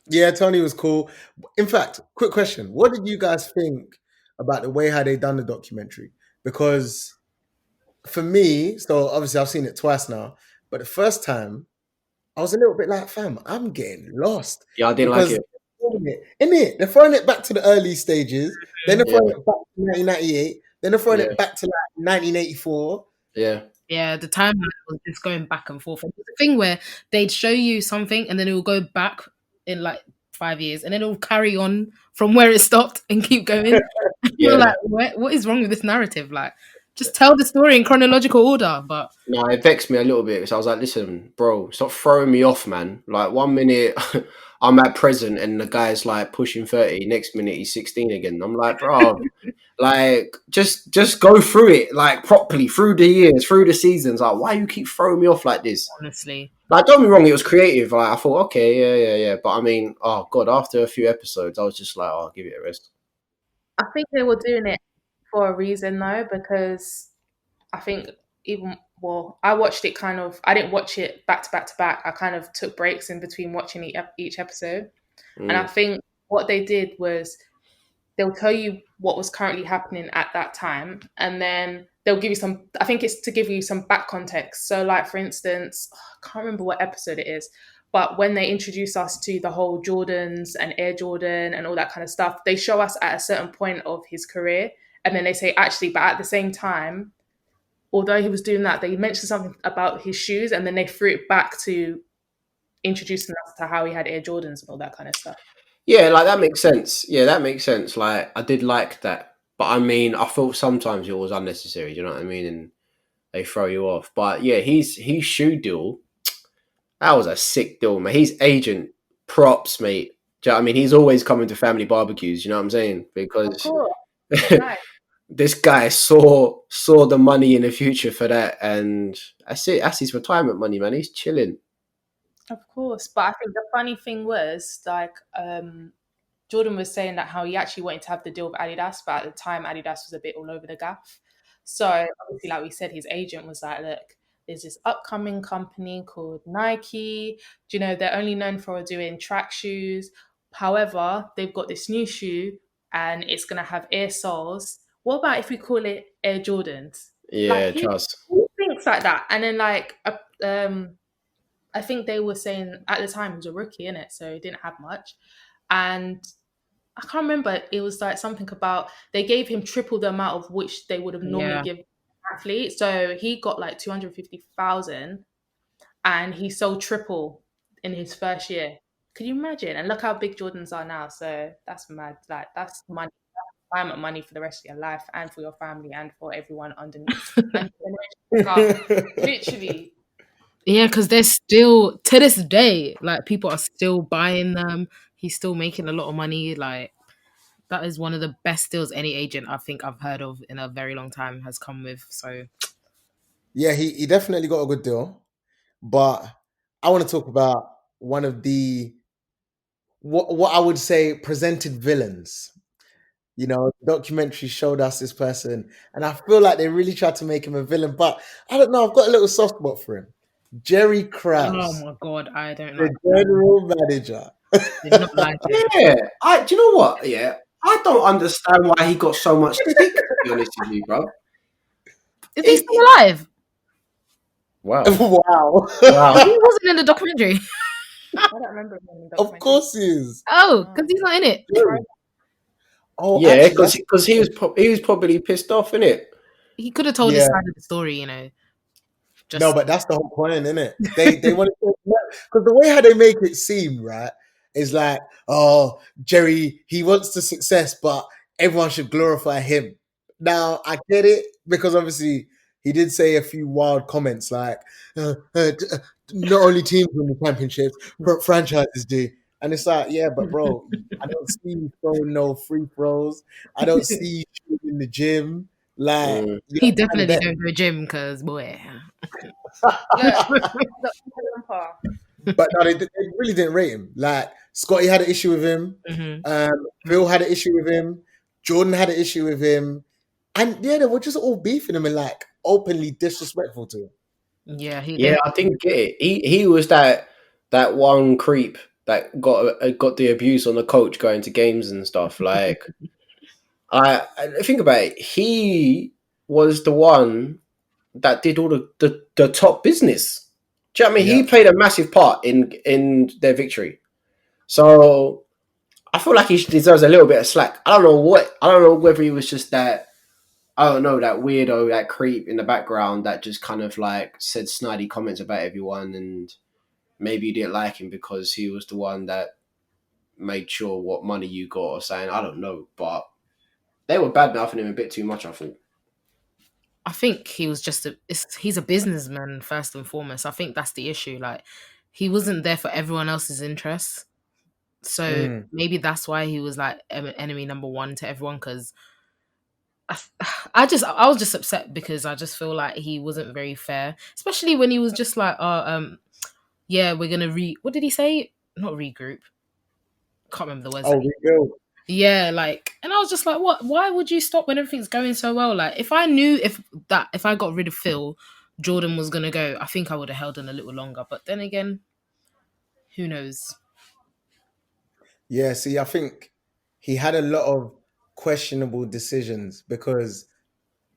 Yeah, Tony was cool. In fact, quick question: what did you guys think about the way how they done the documentary? Because for me, so obviously I've seen it twice now, but the first time I was a little bit like, fam, I'm getting lost. Yeah, I didn't like it. They're throwing it back to the early stages, then they're throwing Yeah. it back to 1998, then they're throwing Yeah. it back to like 1984. Yeah. Yeah, the timeline was just going back and forth. And the thing where they'd show you something and then it will go back in like 5 years and then it will carry on from where it stopped and keep going. You're Yeah. like, what is wrong with this narrative? Like, just tell the story in chronological order. But No, it vexed me a little bit because I was like, listen, bro, stop throwing me off, man. Like 1 minute I'm at present and the guy's like pushing 30, next minute he's 16 again. I'm like, bro, like just go through it like properly through the years, through the seasons. Like, why you keep throwing me off like this? honestly, Like, don't get me wrong, it was creative. Like, I thought, okay, yeah. But I mean, oh god, after a few episodes, I was just like, oh, give it a rest. I think they were doing it for a reason though, because I think even well, I watched it I didn't watch it back to back to back. I kind of took breaks in between watching each episode. And I think what they did was they'll tell you what was currently happening at that time. And then they'll give you I think it's to give you some back context. So like, for instance, I can't remember what episode it is, but when they introduce us to the whole Jordans and Air Jordan and all that kind of stuff, they show us at a certain point of his career. And then they say, actually, but at the same time, although he was doing that, they mentioned something about his shoes, and then they threw it back to introducing us to how he had Air Jordans and all that kind of stuff. Yeah, like that makes sense. Yeah, that makes sense. Like I did like that, but I mean, I thought sometimes it was unnecessary. Do you know what I mean? And they throw you off. But yeah, his shoe deal, that was a sick deal, man. His agent, props, mate. Do you know what I mean? He's always coming to family barbecues. You know what I'm saying? Because Right. this guy saw the money in the future for that, and that's it. That's his retirement money, man. He's chilling. Of course. But I think the funny thing was, like, Jordan was saying that how he actually wanted to have the deal with Adidas, but at the time Adidas was a bit all over the gaff. So obviously, like we said, his agent was like, look, there's this upcoming company called Nike. Do you know, they're only known for doing track shoes. However, they've got this new shoe and it's going to have air soles. What about if we call it Air Jordans? Yeah, Like, trust. who thinks like that? And then like, I think they were saying at the time he was a rookie, innit? So he didn't have much. And I can't remember, it was like something about they gave him triple the amount of which they would have normally given an athlete. So he got like 250,000 and he sold triple in his first year. Could you imagine? And look how big Jordans are now. So that's mad. Like, that's money, retirement money for the rest of your life and for your family and for everyone underneath. And literally. Yeah, because they're still, to this day, like, people are still buying them. He's still making a lot of money. Like, that is one of the best deals any agent I think I've heard of in a very long time has come with. So Yeah, he definitely got a good deal. But I want to talk about one of the what I would say presented villains. You know, the documentary showed us this person, and I feel like they really tried to make him a villain. But I don't know, I've got a little soft spot for him. Jerry oh Krause, my god, I don't the like general manager. did not like it. Yeah, do you know what? Yeah, I don't understand why he got so much stick. To be honest with you, bro. Is he still alive? Wow. Wow. He wasn't in the documentary. I don't remember him in the Of course he is. Oh, because he's not in it. Oh, Yeah, actually, because he was probably pissed off, innit? He could have told his Yeah. side of the story, you know. Just No, but that's the whole point, isn't it? They want to, because the way how they make it seem, right, is like, oh, Jerry, he wants the success, but everyone should glorify him. Now I get it, because obviously he did say a few wild comments like, not only teams win the championships, but franchises do. And it's like, yeah, but bro, I don't see you throwing no free throws. I don't see you in the gym. Like, he you're definitely kind don't go gym because boy. But no, they really didn't rate him. Like, Scotty had an issue with him. Phil had an issue with him. Jordan had an issue with him. And yeah, they were just all beefing him and like openly disrespectful to him. Yeah, I didn't get it. He was that one creep that got the abuse on the coach going to games and stuff. Like, I think about it. He was the one that did all the top business. Do you know what I mean? Yeah. He played a massive part in their victory. So I feel like he deserves a little bit of slack. I don't know whether he was just that, I don't know, that weirdo, that creep in the background that just kind of like said snidey comments about everyone, and maybe you didn't like him because he was the one that made sure what money you got or saying. I don't know, but they were bad mouthing him a bit too much, I thought. I think he was just he's a businessman first and foremost. I think that's the issue. Like, he wasn't there for everyone else's interests. So maybe that's why he was like enemy number one to everyone, because I was just upset because I just feel like he wasn't very fair, especially when he was just like, yeah, we're gonna what did he say? Not regroup. Can't remember the words. Oh, rebuild. Yeah, like, and I was just like, what? Why would you stop when everything's going so well? Like, if I knew if I got rid of Phil, Jordan was gonna go, I think I would have held on a little longer. But then again, who knows? Yeah, see, I think he had a lot of questionable decisions because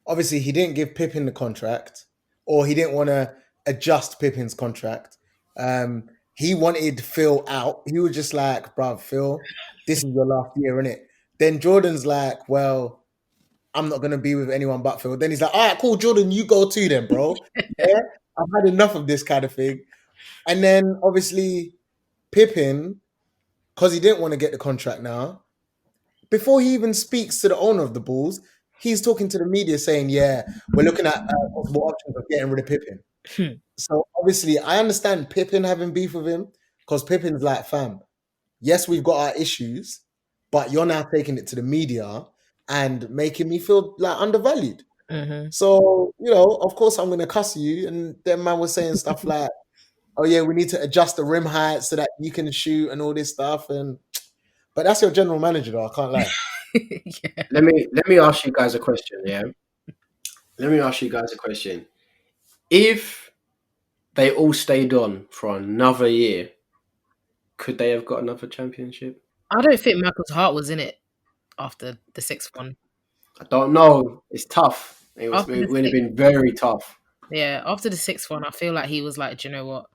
obviously he didn't give Pippen the contract, or he didn't want to adjust Pippen's contract. He wanted Phil out. He was just like, bruv, Phil, this is your last year, innit? Then Jordan's like, well, I'm not gonna be with anyone but Phil. Then he's like, all right, cool, Jordan, you go too then, bro. Yeah, I've had enough of this kind of thing. And then obviously Pippen, because he didn't want to get the contract now, before he even speaks to the owner of the Bulls, he's talking to the media saying, yeah, we're looking at possible options of getting rid of Pippen. So obviously I understand Pippen having beef with him because Pippen's like, fam, yes, we've got our issues, but you're now taking it to the media and making me feel like undervalued. Mm-hmm. So, of course I'm going to cuss you. And then man was saying stuff like, oh yeah, we need to adjust the rim height so that you can shoot and all this stuff. But that's your general manager though, I can't lie. Yeah. Let me ask you guys a question, yeah? Let me ask you guys a question. If they all stayed on for another year, could they have got another championship? I don't think Michael's heart was in it after the 6th one. I don't know. It's tough. It would have After the been very tough. Yeah, after the 6th one, I feel like he was like, do you know what?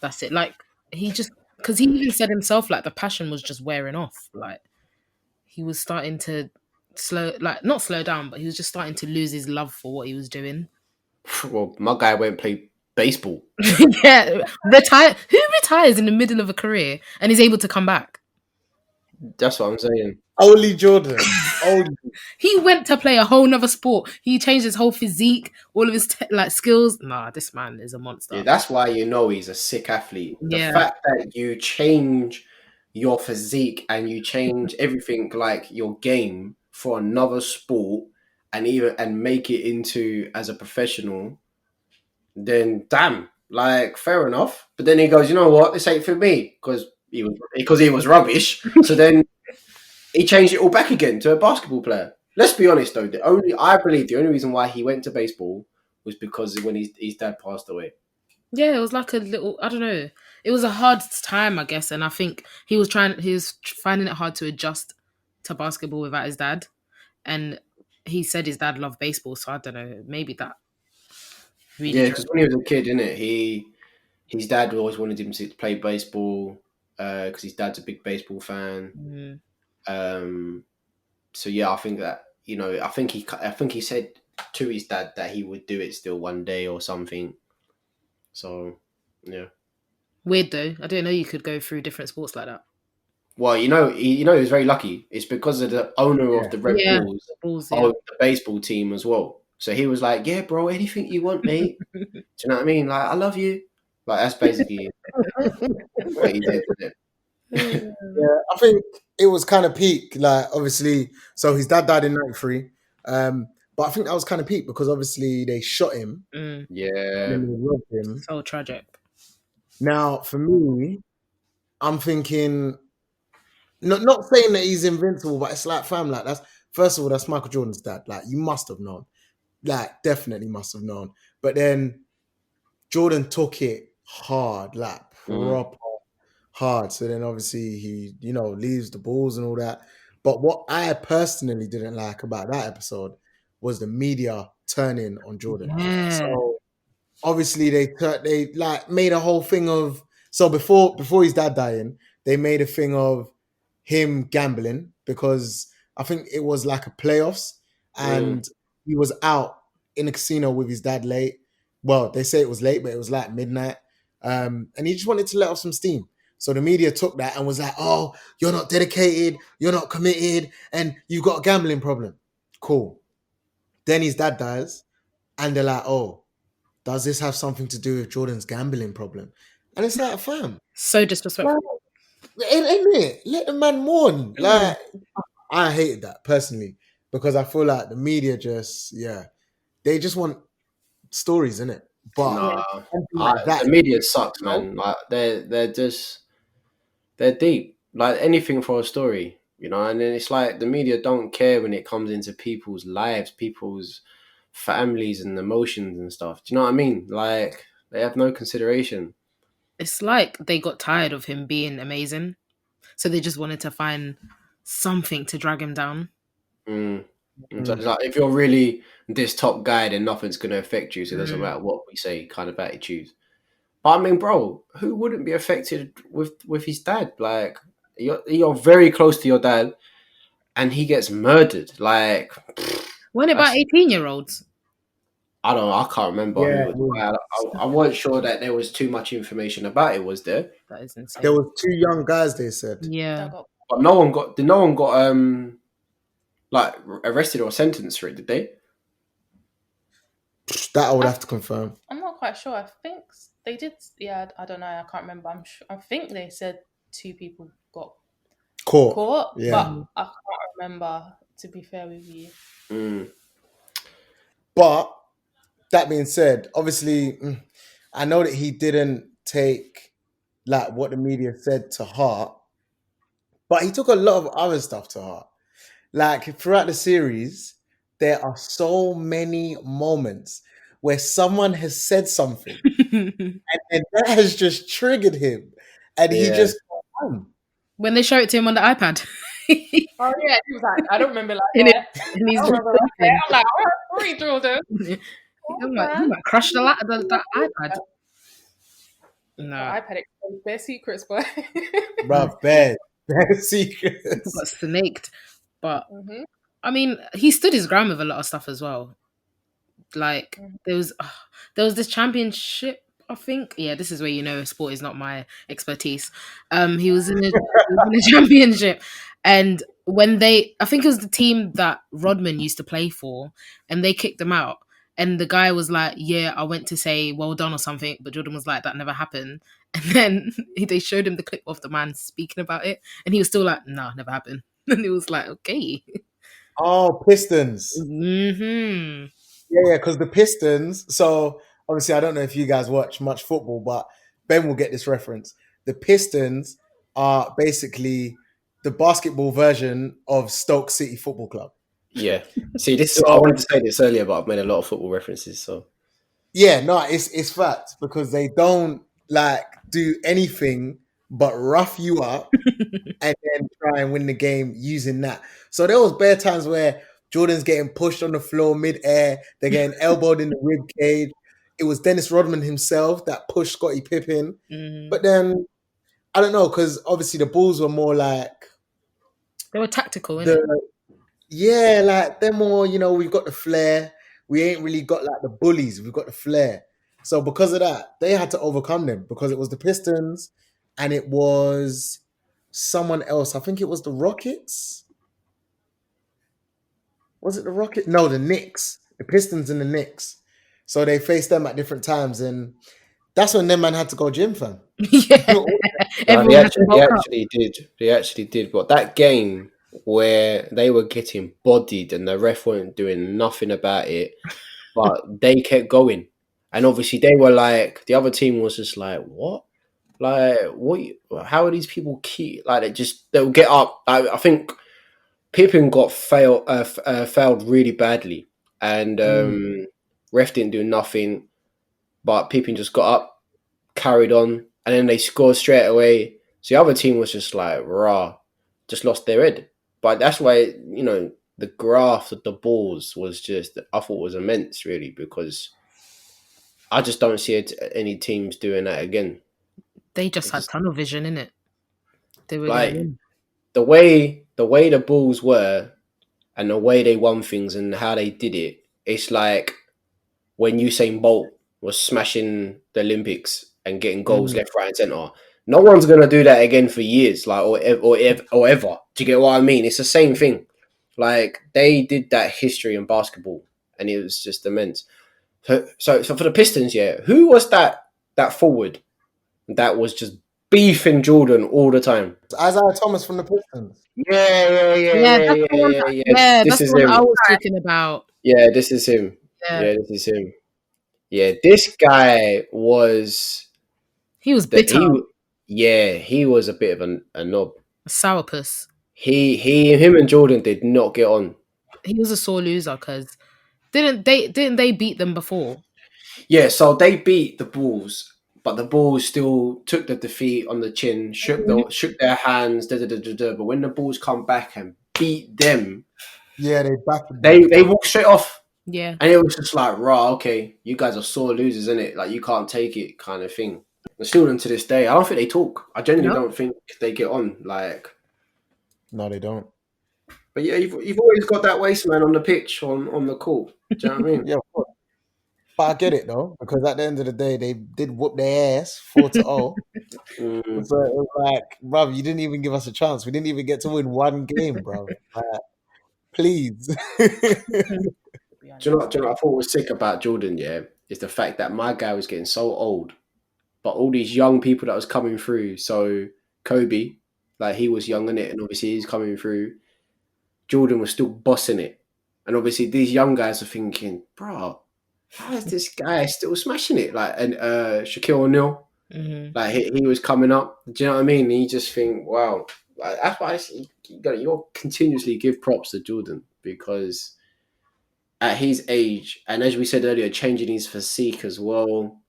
That's it. Like, he just, because he even said himself, like, the passion was just wearing off. Like, he was starting to not slow down, but he was just starting to lose his love for what he was doing. Well, my guy went and played baseball. Yeah, who retires in the middle of a career and is able to come back? That's what I'm saying. Only Jordan. Only. He went to play a whole nother sport. He changed his whole physique, all of his skills. Nah, this man is a monster. Yeah, that's why you know he's a sick athlete. The fact that you change your physique and you change everything, like your game, for another sport and make it into as a professional, then damn, like fair enough. But then he goes, you know what, this ain't for me because he was rubbish. So then he changed it all back again to a basketball player. Let's be honest though, I believe the only reason why he went to baseball was because when his dad passed away. Yeah, it was like a little, I don't know. It was a hard time, I guess, and I think he was finding it hard to adjust to basketball without his dad. And he said his dad loved baseball, so I don't know, maybe that really. Yeah, because when he was a kid, his dad always wanted him to play baseball because his dad's a big baseball fan. So yeah, I think that I think he said to his dad that he would do it still one day or something. So yeah, Weird though. I didn't know you could go through different sports like that. well, he was very lucky. It's because of the owner of the Red Bulls, the baseball team as well. So he was like, "Yeah, bro, anything you want, mate." Do you know what I mean? Like, I love you. Like, that's basically what he did with it. Yeah, I think it was kind of peak. Like, obviously, so his dad died in '93. But I think that was kind of peak because obviously they shot him. Yeah, And they robbed him. So tragic. Now, for me, I'm thinking, not saying that he's invincible, but it's like, fam, like first of all, that's Michael Jordan's dad. Like, you must have known. Like, definitely must have known. But then Jordan took it hard, like proper hard. So then obviously he, leaves the Bulls and all that. But what I personally didn't like about that episode was the media turning on Jordan. Yeah. So obviously they like made a whole thing of, so before his dad dying, they made a thing of him gambling because I think it was like a playoffs and he was out in a casino with his dad late. Well, they say it was late, but it was like midnight. And he just wanted to let off some steam. So the media took that and was like, oh, you're not dedicated, you're not committed, and you've got a gambling problem. Cool. Then his dad dies, and they're like, oh, does this have something to do with Jordan's gambling problem? And it's like, fam. So disrespectful. Ain't it? Let the man mourn. Like, I hated that personally because I feel like the media they just want stories, innit? But the media sucks, man. Like they're deep. Like anything for a story, and then it's like the media don't care when it comes into people's lives, people's families and emotions and stuff. Do you know what I mean? Like, they have no consideration. It's like they got tired of him being amazing, so they just wanted to find something to drag him down. Mm. So it's like, if you're really this top guy, then nothing's going to affect you. So it doesn't matter what we say, kind of attitude. But I mean, bro, who wouldn't be affected with his dad? Like, you're very close to your dad, and he gets murdered. Like, When about 18-year-olds? I don't know. I can't remember Yeah, who it was. I wasn't sure that there was too much information about it. Was there? That is insane. there was 2 young guys. They said. Yeah. But no one got like arrested or sentenced for it, did they? That I would have to confirm. I'm not quite sure. I think they did. Yeah, I don't know. I can't remember. I think they said 2 people got caught, Yeah. but I can't remember. To be fair with you. But that being said, obviously, I know that he didn't take like what the media said to heart, but he took a lot of other stuff to heart. Like throughout the series, there are so many moments where someone has said something and that has just triggered him, and he Yeah. just goes on. When they show it to him on the iPad. Oh yeah, he was like, I don't remember like And that. and he's I just don't remember like that. I'm like, what are you doing, dude? he might crush the iPad. The No, iPad exposed their secrets, boy. Bruv, bad secrets. got snaked. But Mhm. I mean, he stood his ground with a lot of stuff as well. Like there was this championship, I think. Yeah, this is where you know sport is not my expertise. He was in a championship, and when I think it was the team that Rodman used to play for, and they kicked him out. And the guy was like, "Yeah, I went to say well done or something," but Jordan was like, "That never happened." And then they showed him the clip of the man speaking about it, and he was still like, "No, never happened." And it was like, "Okay." Oh, Pistons. Mm-hmm. Yeah, because the Pistons. So obviously, I don't know if you guys watch much football, but Ben will get this reference. The Pistons are basically the basketball version of Stoke City Football Club. Yeah. See, I wanted to say this earlier, but I've made a lot of football references. So Yeah, no, it's fact because they don't like do anything but rough you up and then try and win the game using that. So there was bare times where Jordan's getting pushed on the floor mid-air, they're getting elbowed in the rib cage. It was Dennis Rodman himself that pushed Scottie Pippen. But then I don't know, because obviously the Bulls were more like They were tactical, innit? like they're more, we've got the flair. We ain't really got like the bullies, we've got the flair. So because of that, they had to overcome them because it was the Pistons and it was someone else. I think it was the Rockets. Was it the Rockets? No, the Knicks. The Pistons and the Knicks. So they faced them at different times, and that's when them man had to go gym, fam. Yeah. No, Everyone they had to bulk up. actually did. They actually did. But that game where they were getting bodied and the ref weren't doing nothing about it, but they kept going. And obviously they were like, the other team was just like, what? Like, what? How are these people keep, like, they'll get up. I think Pippen got failed really badly. And ref didn't do nothing, but Pippen just got up, carried on, and then they scored straight away. So the other team was just like, rah, just lost their head. But that's why, the graft of the Bulls was just, I thought was immense, really, because I just don't see any teams doing that again. They just had tunnel vision, innit? They were Like, gonna win. the way the Bulls were and the way they won things and how they did it, it's like when Usain Bolt was smashing the Olympics and getting goals left, right, and centre. No one's gonna do that again for years, like or ever. Do you get what I mean? It's the same thing. Like they did that history in basketball, and it was just immense. So for the Pistons, yeah, who was that forward that was just beefing Jordan all the time? Isaiah Thomas from the Pistons. Yeah. That's This is the one him. I was talking about. Yeah, this is him. Yeah. Yeah, this is him. Yeah, this guy was. He was bitter, He was a bit of a knob. a sourpuss. Him and Jordan did not get on. He was a sore loser because Didn't they beat them before? Yeah, so they beat the Bulls, but the Bulls still took the defeat on the chin, shook their hands, But when the Bulls come back and beat them, Yeah, they battered they them. walk straight off. Yeah. And it was just like, raw, okay, you guys are sore losers, innit? Like, you can't take it kind of thing. And still to this day, I don't think they talk. I genuinely No? don't think they get on. Like, No, they don't. but yeah, you've always got that waste man on the pitch, on the court. Do you know what I mean? Yeah, of course. But I get it though, because at the end of the day, they did whoop their ass 4-0. Mm. So it was like, bruv, you didn't even give us a chance. We didn't even get to win one game, bro. Please. Do you know what I thought was sick about Jordan, yeah? Is the fact that my guy was getting so old, but all these young people that was coming through. So Kobe, like he was young in it, and obviously he's coming through. Jordan was still bossing it. And obviously these young guys are thinking, bro, how is this guy still smashing it? Like, and Shaquille O'Neal, like he was coming up. Do you know what I mean? And you just think, wow. Like, that's why you continuously give props to Jordan, because at his age, and as we said earlier, changing his physique as well,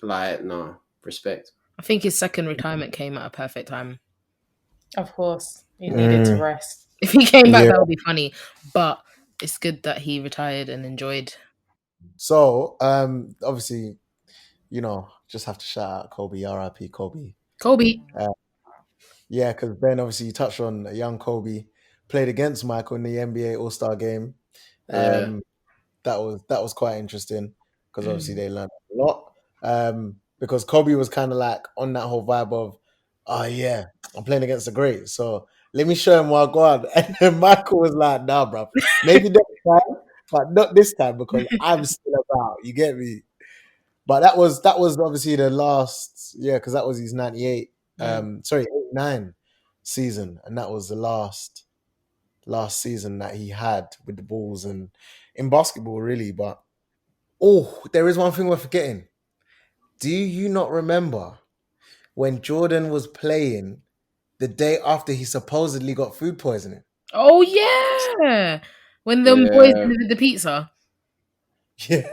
like, no, respect. I think his second retirement came at a perfect time. Of course, he needed to rest. If he came back, Yeah. that would be funny. But it's good that he retired and enjoyed. So, obviously, just have to shout out Kobe, R.I.P. Kobe. Kobe. Yeah, because Ben, obviously, you touched on a young Kobe, played against Michael in the NBA All-Star game. Yeah. That was quite interesting, because obviously they learned a lot. Because Kobe was kind of like on that whole vibe of, oh yeah, I'm playing against the great, so let me show him what I got. And then Michael was like, nah, bro, maybe next time, but not this time, because I'm still about. You get me? But that was obviously the last, because that was his 98, 89 season, and that was the last season that he had with the Bulls and in basketball, really. But there is one thing we're forgetting. Do you not remember when Jordan was playing the day after he supposedly got food poisoning? Oh yeah, when them boys delivered the pizza. Yeah,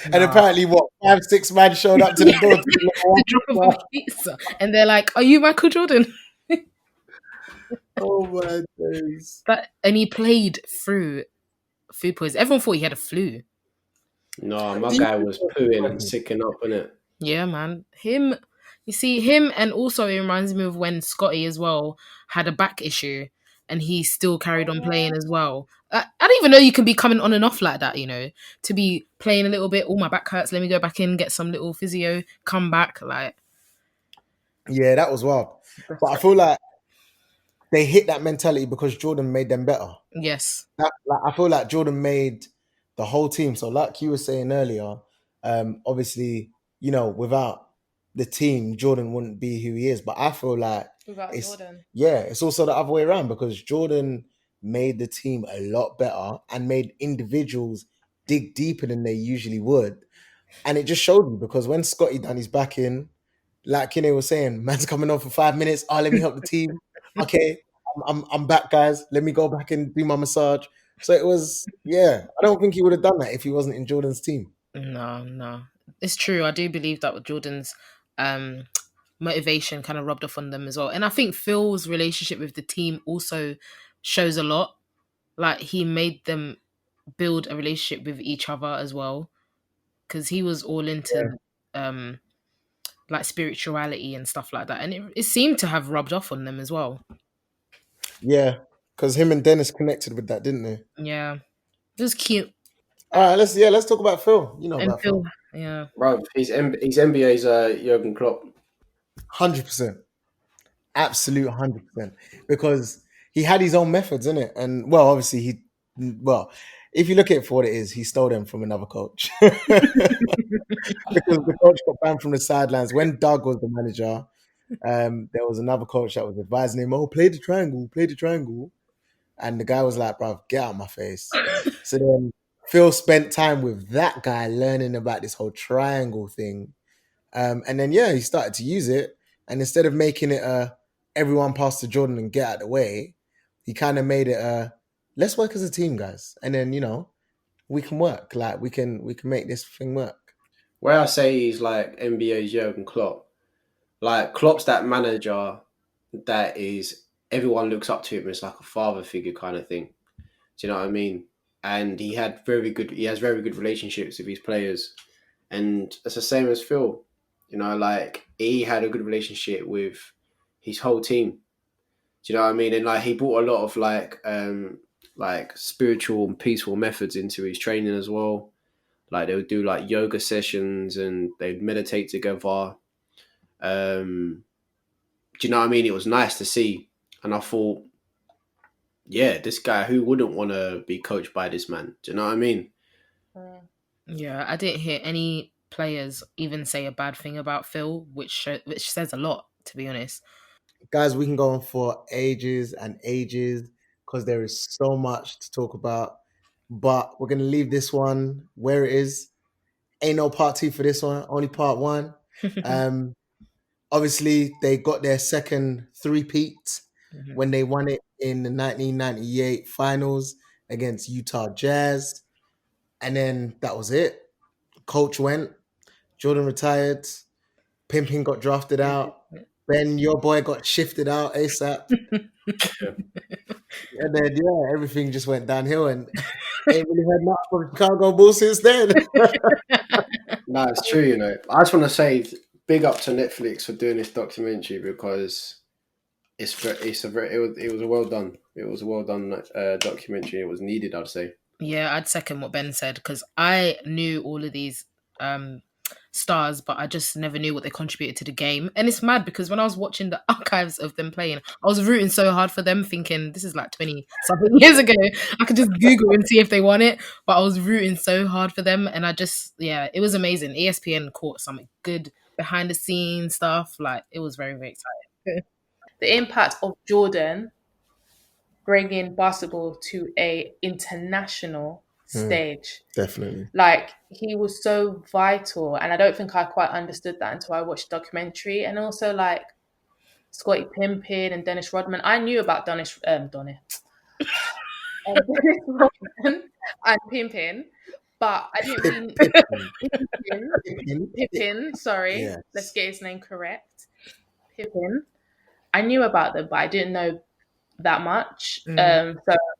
and apparently, 5-6 men showed up to the door to drop off a pizza, and they're like, "Are you Michael Jordan?" Oh my days! And he played through food poisoning. Everyone thought he had a flu. No, my guy was pooing and sicking up, innit? Yeah, man. Him, and also it reminds me of when Scotty as well had a back issue, and he still carried on playing as well. I don't even know you can be coming on and off like that, to be playing a little bit. Oh, my back hurts. Let me go back in, get some little physio, come back. Like, yeah, that was wild. But I feel like they hit that mentality because Jordan made them better. Yes. I feel like Jordan made the whole team. So like you were saying earlier, obviously, without the team, Jordan wouldn't be who he is. But I feel like it's also the other way around, because Jordan made the team a lot better and made individuals dig deeper than they usually would. And it just showed me, because when Scotty done his back in, like Kinney was saying, man's coming on for 5 minutes. Oh, let me help the team. Okay, I'm back, guys. Let me go back and do my massage. So it was, I don't think he would have done that if he wasn't in Jordan's team. No. It's true. I do believe that with Jordan's motivation kind of rubbed off on them as well. And I think Phil's relationship with the team also shows a lot. Like, he made them build a relationship with each other as well, because he was all into like spirituality and stuff like that, and it seemed to have rubbed off on them as well. Yeah, because him and Dennis connected with that, didn't they? Yeah, it was cute. All right, let's talk about Phil. You know And about Phil. Yeah, Bro, his NBA's Jurgen Klopp. 100%, absolute 100%, because he had his own methods, innit? And well, obviously if you look at it for what it is, he stole them from another coach. Because the coach got banned from the sidelines when Doug was the manager. There was another coach that was advising him, play the triangle. And the guy was like, bro, get out of my face. So then Phil spent time with that guy learning about this whole triangle thing. And then, he started to use it. And instead of making it everyone pass to Jordan and get out of the way, he kind of made it let's work as a team, guys. And then, we can work. Like we can make this thing work. Where I say he's like NBA's Jurgen Klopp. Like Klopp's that manager that is everyone looks up to him as like a father figure kind of thing. Do you know what I mean? And he has very good relationships with his players. And it's the same as Phil. You know, like he had a good relationship with his whole team. Do you know what I mean? And like he brought a lot of like spiritual and peaceful methods into his training as well. Like they would do like yoga sessions and they'd meditate together. Do you know what I mean? It was nice to see. And I thought, yeah, this guy, who wouldn't want to be coached by this man? Do you know what I mean? Yeah, I didn't hear any players even say a bad thing about Phil, which says a lot, to be honest. Guys, we can go on for ages and ages because there is so much to talk about. But we're going to leave this one where it is. Ain't no part 2 for this one, only part 1. Obviously, they got their second three-peat when they won it in the 1998 finals against Utah Jazz. And then that was it. Coach went. Jordan retired. Pimpin got drafted out. Ben, your boy, got shifted out ASAP. And then, yeah, everything just went downhill and ain't really heard much from Chicago Bulls since then. No, it's true, you know. I just want to say big up to Netflix for doing this documentary because it was a well done. It was a well done documentary. It was needed, I'd say. Yeah, I'd second what Ben said because I knew all of these stars, but I just never knew what they contributed to the game. And it's mad because when I was watching the archives of them playing, I was rooting so hard for them, thinking this is like 20-something years ago. I could just Google and see if they won it, but I was rooting so hard for them. And it was amazing. ESPN caught some good behind the scenes stuff. Like, it was very, very exciting. The impact of Jordan bringing basketball to a international stage. Definitely. Like, he was so vital, and I don't think I quite understood that until I watched the documentary. And also, like, Scottie Pippen and Dennis Rodman. I knew about Dennis Rodman and Pippen, but I didn't really Pippen. Sorry, Yes. Let's get his name correct. Pippen. I knew about them, but I didn't know that much. So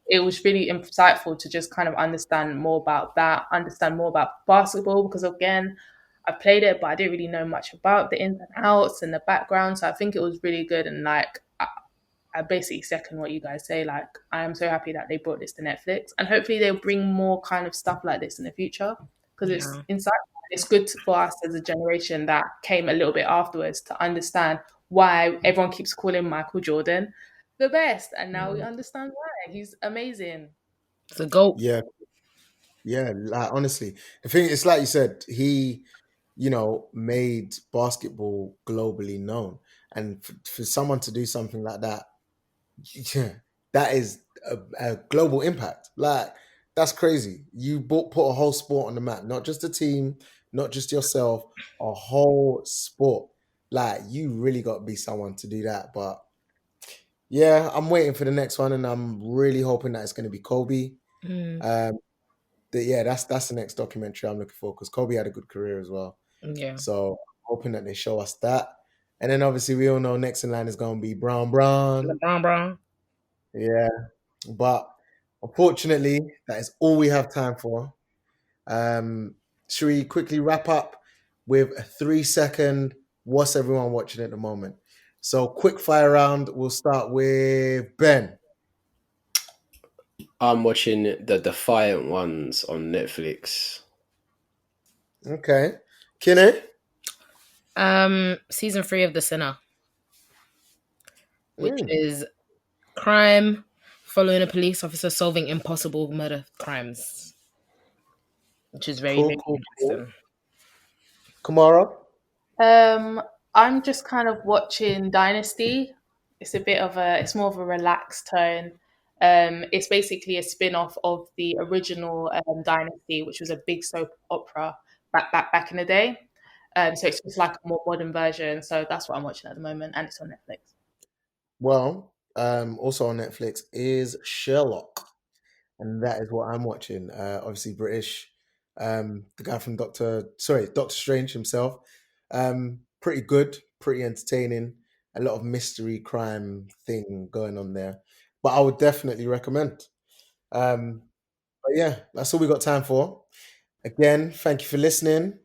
it was really insightful to just kind of understand more about that, understand more about basketball, because again, I played it, but I didn't really know much about the ins and outs and the background. So I think it was really good. And like, I basically second what you guys say. Like, I am so happy that they brought this to Netflix, and hopefully they'll bring more kind of stuff like this in the future, because it's insightful. It's good for us as a generation that came a little bit afterwards to understand why everyone keeps calling Michael Jordan the best, and now we understand why. He's amazing. It's a goal. Yeah. Like, honestly, the thing it's like you said, he, made basketball globally known, and for someone to do something like that, yeah, that is a global impact. Like, that's crazy. You put a whole sport on the map, not just a team, not just yourself, a whole sport. Like, you really got to be someone to do that. But yeah, I'm waiting for the next one, and I'm really hoping that it's going to be Kobe. That's the next documentary I'm looking for, because Kobe had a good career as well. Yeah. So I'm hoping that they show us that. And then obviously we all know next in line is going to be Brown. Yeah. But unfortunately, that is all we have time for. Should we quickly wrap up with a 3-second what's everyone watching at the moment? So quick fire round. We'll start with Ben. I'm watching the Defiant Ones on Netflix. Okay. Kinney? Season 3 of The Sinner, which is crime following a police officer solving impossible murder crimes, which is very, very interesting. Kamara? I'm just kind of watching Dynasty. It's more of a relaxed tone. It's basically a spin-off of the original Dynasty, which was a big soap opera back in the day. So it's just like a more modern version. So that's what I'm watching at the moment, and it's on Netflix. Well, also on Netflix is Sherlock. and that is what I'm watching. Obviously British. The guy from Doctor Strange himself. Pretty good, pretty entertaining. A lot of mystery crime thing going on there, but I would definitely recommend. But yeah, that's all we got time for. Again, thank you for listening.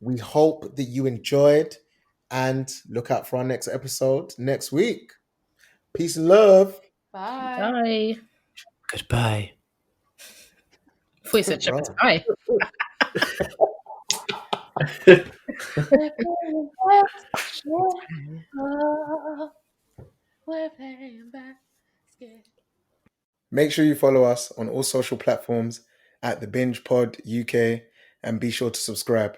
We hope that you enjoyed, and look out for our next episode next week. Peace and love. Bye. Bye. Goodbye. I thought you said shepherd's Right. pie. We're playing basket. Make sure you follow us on all social platforms at the Binge Pod UK, and be sure to subscribe.